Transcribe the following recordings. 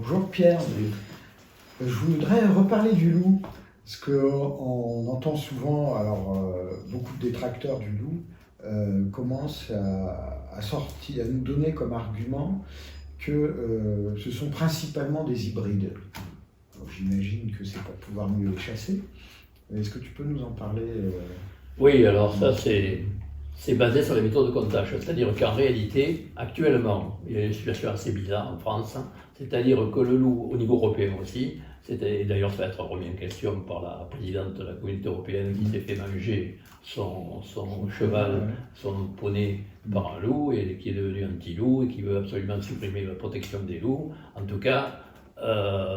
Bonjour Pierre, je voudrais reparler du loup, parce qu'on entend souvent, beaucoup de détracteurs du loup commencent à nous donner comme argument que ce sont principalement des hybrides. J'imagine que c'est pour pouvoir mieux les chasser. Est-ce que tu peux nous en parler Oui, alors ça c'est basé sur les méthodes de comptage, c'est-à-dire qu'en réalité, actuellement, il y a une situation assez bizarre en France, c'est-à-dire que le loup, au niveau européen aussi, et d'ailleurs ça va être remis en question par la présidente de la Communauté européenne qui s'est fait manger son cheval, son poney par un loup, et qui est devenu anti-loup, et qui veut absolument supprimer la protection des loups. En tout cas,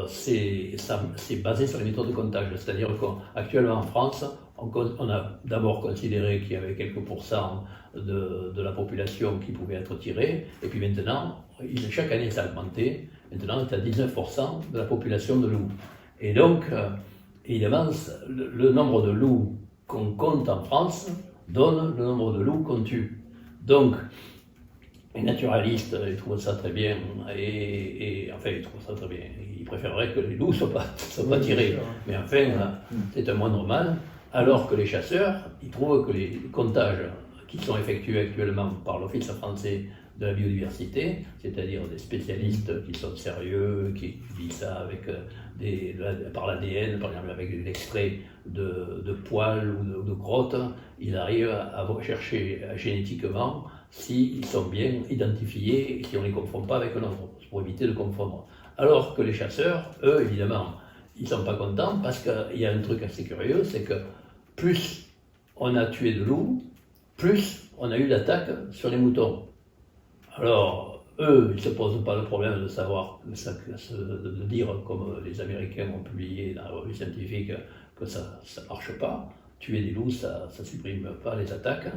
c'est basé sur les méthodes de comptage, c'est-à-dire qu'actuellement en France, on a d'abord considéré qu'il y avait quelques pourcents de la population qui pouvait être tirée, et puis maintenant, chaque année ça a augmenté, maintenant on est à 19% de la population de loups. Et donc, évidemment, le nombre de loups qu'on compte en France donne le nombre de loups qu'on tue. Donc, les naturalistes, ils trouvent ça très bien, enfin, ils trouvent ça très bien. Ils préféreraient que les loups ne soient pas tirés. Mais enfin, c'est un moindre mal. Alors que les chasseurs, ils trouvent que les comptages qui sont effectués actuellement par l'Office français de la biodiversité, c'est-à-dire des spécialistes qui sont sérieux, qui étudient ça avec par l'ADN, par exemple avec l'extrait de poils ou de crottes, ils arrivent à chercher génétiquement s'ils sont bien identifiés et si on ne les confond pas avec un autre, pour éviter de confondre. Alors que les chasseurs, eux, évidemment, ils ne sont pas contents parce qu'il y a un truc assez curieux, c'est que plus on a tué de loups, plus on a eu d'attaques sur les moutons. Alors, eux, ils ne se posent pas le problème de savoir, de dire, comme les Américains ont publié dans la revue scientifique, que ça ne marche pas. Tuer des loups, ça ne supprime pas les attaques.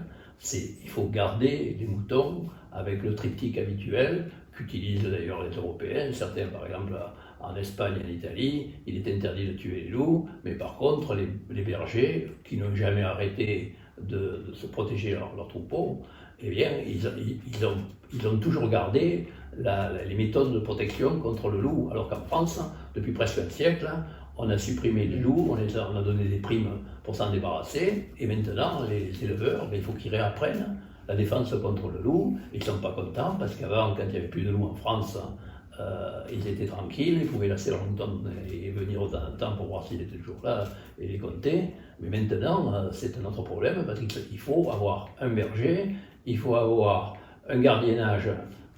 Il faut garder les moutons avec le triptyque habituel qu'utilisent d'ailleurs les Européens. Certains, par exemple, en Espagne et en Italie, il est interdit de tuer les loups, mais par contre, les bergers qui n'ont jamais arrêté de se protéger leur troupeau, eh bien, ils ont toujours gardé les méthodes de protection contre le loup, alors qu'en France, depuis presque un siècle, on a supprimé les loups, on a donné des primes pour s'en débarrasser, et maintenant, les éleveurs, il faut qu'ils réapprennent la défense contre le loup. Ils ne sont pas contents, parce qu'avant, quand il n'y avait plus de loups en France, ils étaient tranquilles, ils pouvaient laisser leur mouton et venir de temps en temps pour voir s'ils étaient toujours là et les compter. Mais maintenant, c'est un autre problème, parce qu'il faut avoir un berger, il faut avoir un gardiennage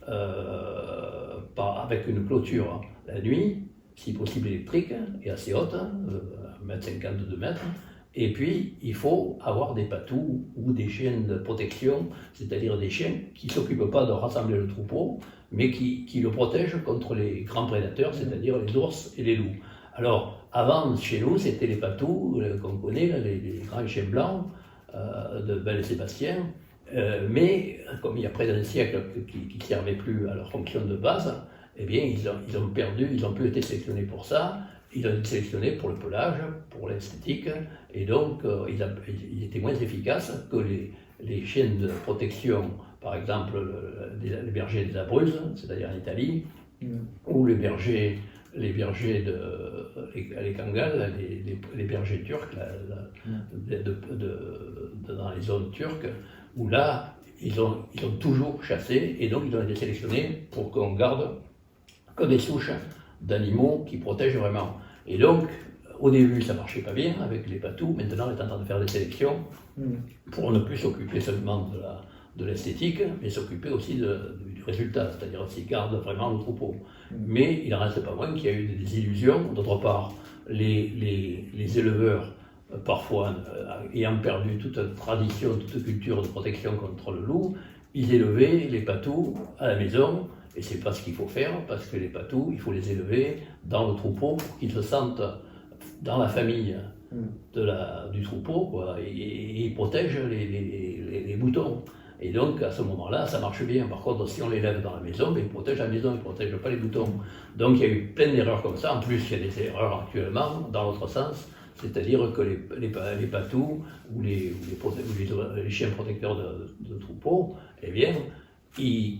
avec une clôture la nuit, si possible électrique, et assez haute, 1,50 m, 2 mètres. Et puis, il faut avoir des patous ou des chiens de protection, c'est-à-dire des chiens qui ne s'occupent pas de rassembler le troupeau, mais qui le protègent contre les grands prédateurs, c'est-à-dire les ours et les loups. Alors, avant, chez nous, c'était les patous qu'on connaît, les grands chiens blancs de Belle et Sébastien, mais comme il y a près d'un siècle qui ne servaient plus à leur fonction de base, eh bien, ils ont plus été sélectionnés pour ça. Ils ont été sélectionnés pour le pelage, pour l'esthétique, et donc ils étaient moins efficaces que les chiens de protection, par exemple les bergers des Abruzzes, c'est-à-dire en Italie, ou les bergers les Kangal, les bergers turcs dans les zones turques, où là, ils ont toujours chassé, et donc ils ont été sélectionnés pour qu'on garde que des souches d'animaux qui protègent vraiment. Et donc, au début, ça ne marchait pas bien avec les patous. Maintenant, on est en train de faire des sélections pour ne plus s'occuper seulement de l'esthétique, mais s'occuper aussi du résultat, c'est-à-dire s'ils gardent vraiment le troupeau. Mais il n'en reste pas moins qu'il y a eu des illusions. D'autre part, les éleveurs, parfois ayant perdu toute tradition, toute culture de protection contre le loup, ils élevaient les patous à la maison. Et c'est pas ce qu'il faut faire, parce que les patous, il faut les élever dans le troupeau pour qu'ils se sentent dans la famille du troupeau, quoi, et ils protègent les moutons. Et donc, à ce moment-là, ça marche bien. Par contre, si on l'élève dans la maison, ils protègent la maison, ils ne protègent pas les moutons. Donc, il y a eu plein d'erreurs comme ça. En plus, il y a des erreurs actuellement, dans l'autre sens, c'est-à-dire que les patous ou les chiens protecteurs de troupeaux, eh bien,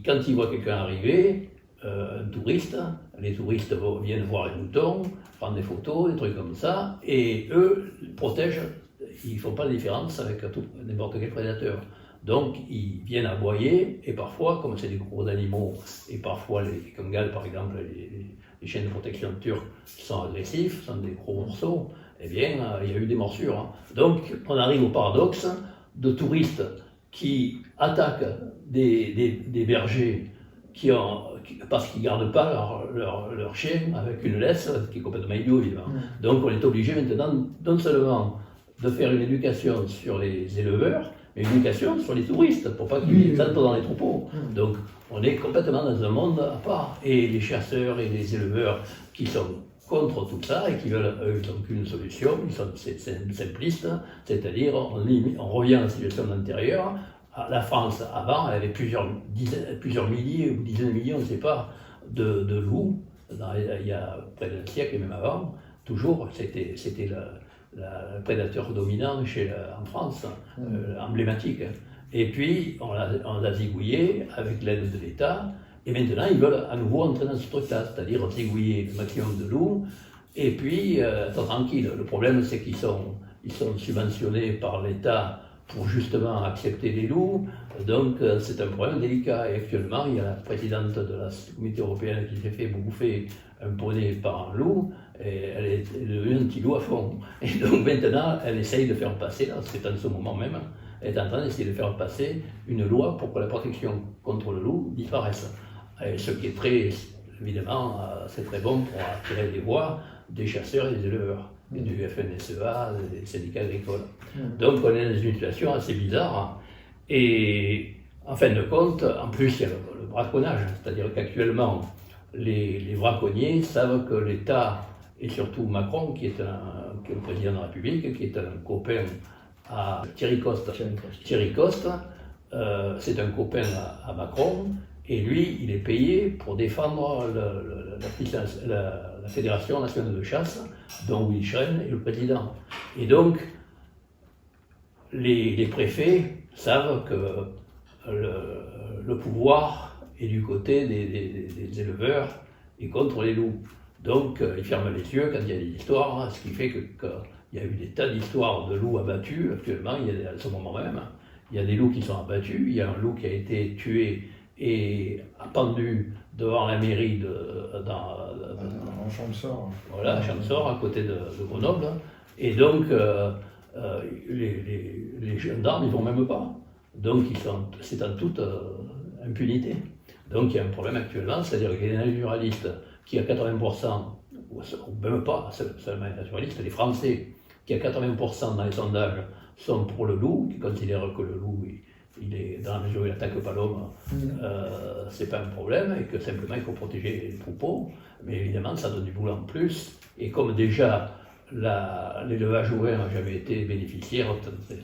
quand ils voient quelqu'un arriver, un touriste, les touristes viennent voir les moutons, prendre des photos, des trucs comme ça, et eux protègent, ils ne font pas de différence avec n'importe quel prédateur. Donc ils viennent aboyer, et parfois, comme c'est des gros animaux, et parfois les Kangals par exemple, les chiens de protection turcs qui sont agressifs, sont des gros morceaux, eh bien il y a eu des morsures. Hein. Donc on arrive au paradoxe de touristes qui attaquent des bergers parce qu'ils ne gardent pas leur chien avec une laisse qui est complètement idiot, évidemment. Donc on est obligé maintenant non seulement de faire une éducation sur les éleveurs, mais une éducation sur les touristes, pour pas qu'ils entrent dans les troupeaux. Donc on est complètement dans un monde à part. Et les chasseurs et les éleveurs qui sont contre tout ça et qui veulent, eux, ils n'ont qu'une solution, ils sont simplistes, c'est-à-dire on revient à la situation antérieure. La France, avant, elle avait plusieurs milliers ou dizaines de millions, on ne sait pas, de loups, il y a près d'un siècle et même avant, toujours, c'était le prédateur dominant en France, emblématique. Et puis, on l'a zigouillé avec l'aide de l'État, et maintenant, ils veulent à nouveau entrer dans ce truc-là, c'est-à-dire zigouiller le maximum de loups, et puis, être tranquille. Le problème, c'est qu'ils sont subventionnés par l'État pour justement accepter les loups, donc c'est un problème délicat. Et actuellement, il y a la présidente de la Communauté européenne qui s'est fait bouffer un poney par un loup, et elle est devenue anti-loup à fond. Et donc maintenant, elle essaye de faire passer, c'est en ce moment même, elle est en train d'essayer de faire passer une loi pour que la protection contre le loup disparaisse. Et ce qui est très, évidemment, c'est très bon pour attirer les voix des chasseurs et des éleveurs, et du FNSEA, des syndicats agricoles. Donc on est dans une situation assez bizarre. Et en fin de compte, en plus il y a le braconnage, c'est-à-dire qu'actuellement les braconniers savent que l'État, et surtout Macron, qui est le président de la République, qui est un copain à Thierry Coste. Thierry Coste, c'est un copain à Macron, et lui, il est payé pour défendre la Fédération nationale de chasse, dont Willy Schren est le président. Et donc, les préfets savent que le pouvoir est du côté des éleveurs et contre les loups. Donc, ils ferment les yeux quand il y a des histoires, ce qui fait qu'il y a eu des tas d'histoires de loups abattus. Actuellement, à ce moment même, il y a des loups qui sont abattus. Il y a un loup qui a été tué et pendu devant la mairie en Champsaur. Voilà, Champsaur, à côté de Grenoble. Et donc, les gendarmes, ils ne vont même pas. Donc, c'est en toute impunité. Donc, il y a un problème actuellement, c'est-à-dire qu'il y a des naturalistes qui, à 80%, ou même pas seulement les naturalistes, les Français, qui, à 80% dans les sondages, sont pour le loup, qui considèrent que le loup, il est, dans la mesure où il n'attaque pas l'homme, c'est pas un problème, et que simplement il faut protéger les troupeaux. Mais évidemment, ça donne du boulot en plus. Et comme déjà l'élevage ouvert n'a jamais été bénéficiaire,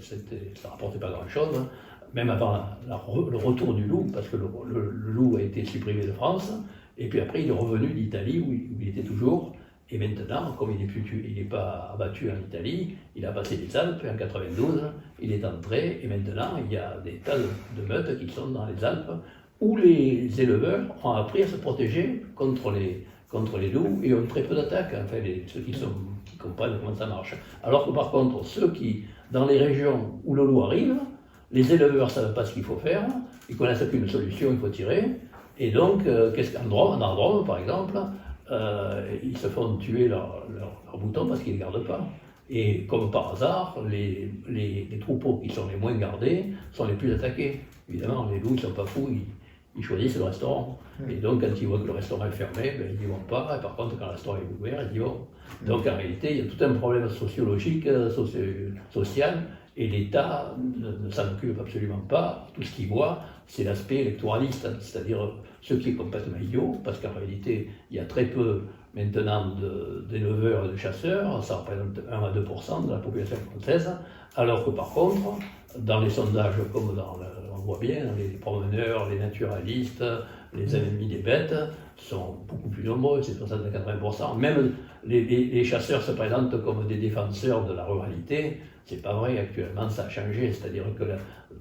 ça ne rapportait pas grand-chose, même avant le retour du loup, parce que le loup a été supprimé de France, et puis après il est revenu d'Italie où il était toujours. Et maintenant, comme il n'est pas abattu en Italie, il a passé les Alpes, et en 92, il est entré, et maintenant, il y a des tas de meutes qui sont dans les Alpes, où les éleveurs ont appris à se protéger contre les loups, et ont très peu d'attaques, enfin, ceux qui comprennent comment ça marche. Alors que par contre, ceux qui, dans les régions où le loup arrive, les éleveurs ne savent pas ce qu'il faut faire, ils connaissent qu'une solution, il faut tirer, et donc, en Drôme, par exemple, ils se font tuer leurs moutons parce qu'ils ne les gardent pas. Et comme par hasard, les troupeaux qui sont les moins gardés sont les plus attaqués. Évidemment, les loups ne sont pas fous, ils choisissent le restaurant. Et donc, quand ils voient que le restaurant est fermé, ils n'y vont pas. Et par contre, quand le restaurant est ouvert, ils y vont. Donc, en réalité, il y a tout un problème sociologique, social, et l'État ne s'en occupe absolument pas. Tout ce qu'il voit, c'est l'aspect électoraliste, c'est-à-dire ce qui est complètement idiot, parce qu'en réalité, il y a très peu maintenant d'éleveurs et de chasseurs, ça représente 1 à 2% de la population française, alors que par contre, dans les sondages, comme on voit bien, les promeneurs, les naturalistes, les amis des bêtes sont beaucoup plus nombreux, c'est 60 à 80%. Même les chasseurs se présentent comme des défenseurs de la ruralité. C'est pas vrai, actuellement ça a changé, c'est-à-dire que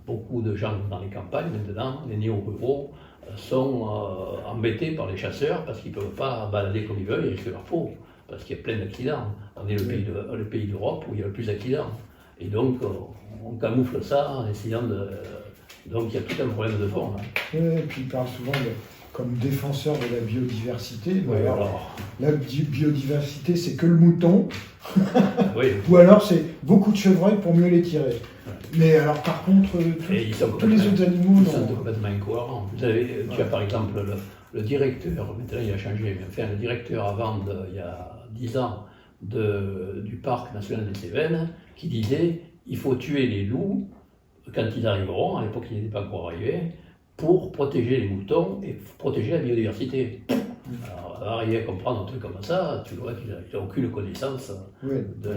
beaucoup de gens dans les campagnes maintenant, les néo-ruraux, sont embêtés par les chasseurs parce qu'ils ne peuvent pas balader comme ils veulent, ils risquent leur peau, parce qu'il y a plein d'accidents. On est le pays d'Europe où il y a le plus d'accidents. Et donc, on camoufle ça en essayant de... Donc, il y a tout un problème de fond. Et puis, il parle souvent comme défenseur de la biodiversité. Oui, alors, la biodiversité, c'est que le mouton. Oui. Ou alors, c'est beaucoup de chevreuils pour mieux les tirer. Ouais. Mais alors, par contre, tous les autres animaux... Ils sont complètement incohérents. Tu as par exemple le directeur, maintenant il a changé, mais enfin, le directeur avant, il y a 10 ans, du parc national des Cévennes, qui disait il faut tuer les loups quand ils arriveront, à l'époque ils n'étaient pas encore arrivés, pour protéger les moutons et protéger la biodiversité. Alors, arriver à comprendre un truc comme ça, tu vois qu'il n'a aucune connaissance de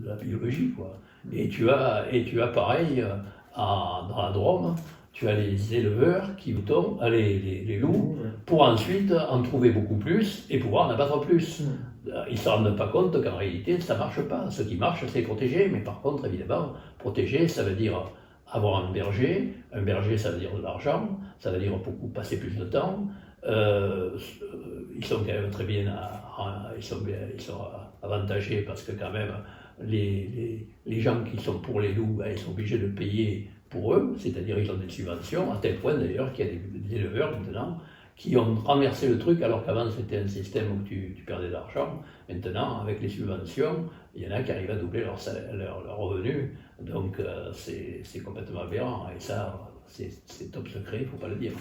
la biologie, quoi. Et tu as pareil, dans la Drôme, tu as les éleveurs qui moutons, les loups, pour ensuite en trouver beaucoup plus et pouvoir en abattre plus. Ils ne se rendent pas compte qu'en réalité, ça ne marche pas. Ce qui marche, c'est protéger, mais par contre, évidemment, protéger, ça veut dire avoir un berger, ça veut dire de l'argent, ça veut dire beaucoup passer plus de temps. Ils sont quand même très bien, ils sont avantagés parce que quand même, les gens qui sont pour les loups, ils sont obligés de payer pour eux, c'est-à-dire ils ont des subventions, à tel point d'ailleurs qu'il y a des éleveurs maintenant qui ont renversé le truc, alors qu'avant c'était un système où tu perdais de l'argent. Maintenant, avec les subventions, il y en a qui arrivent à doubler leur revenu, donc c'est complètement aberrant, et ça, c'est top secret, il ne faut pas le dire.